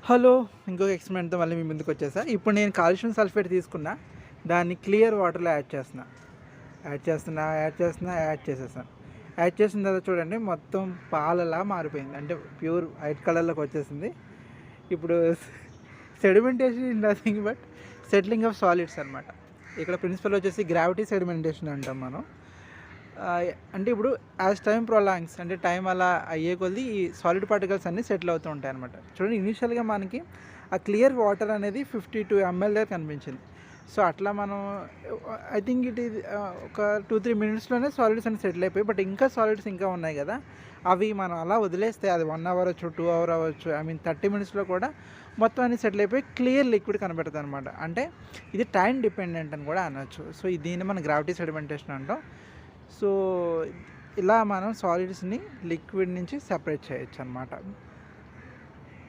Hello! ఇంకొక ఎక్స్‌పెరిమెంట్‌తో మళ్ళీ మీ ముందుకొచ్చేసా. ఇప్పుడు నేను కాల్షియం సల్ఫేట్ తీసుకున్నా. దాన్ని క్లియర్ వాటర్‌లో యాడ్ చేస్తున్నా. యాడ్ చేసేసాను. యాడ్ చేసిన తర్వాత చూడండి మొత్తం పాలలా మారిపోయింది. అంటే ప్యూర్ వైట్ కలర్‌లోకి వచ్చేసింది. ఇప్పుడు sedimentation is nothing but settling of solids అనమాట. ఇక్కడ ప్రిన్సిపల్ వచ్చేసి గ్రావిటీ సెడిమెంటేషన్ అంటాం మనం. అంటే ఇప్పుడు యాజ్ టైమ్ ప్రొలాంగ్స్ అంటే టైం అలా అయ్యే కొద్దీ ఈ సాలిడ్ పార్టికల్స్ అన్నీ సెటిల్ అవుతూ ఉంటాయి అనమాట. చూడండి ఇనీషియల్గా మనకి ఆ క్లియర్ వాటర్ అనేది 52 ml దగ్గర కనిపించింది. సో అట్లా మనం ఐ థింక్ ఇట్ ఈజ్ ఒక 2-3 మినిట్స్లోనే సాలిడ్స్ అన్ని సెటిల్ అయిపోయి, బట్ ఇంకా సాలిడ్స్ ఇంకా ఉన్నాయి కదా, అవి మనం అలా వదిలేస్తే అది 1 అవర్ అవ్వచ్చు, 2 అవర్ అవ్వచ్చు, 30 మినిట్స్లో కూడా మొత్తం అన్ని సెటిల్ అయిపోయి క్లియర్ లిక్విడ్ కనబడుతుంది అనమాట. అంటే ఇది టైం డిపెండెంట్ అని కూడా అనొచ్చు. సో దీన్ని మనం గ్రావిటీ సెడిమెంటేషన్ అంటాం. సో ఇలా మనం సాలిడ్స్ని లిక్విడ్ నుంచి సెపరేట్ చేయొచ్చు అనమాట.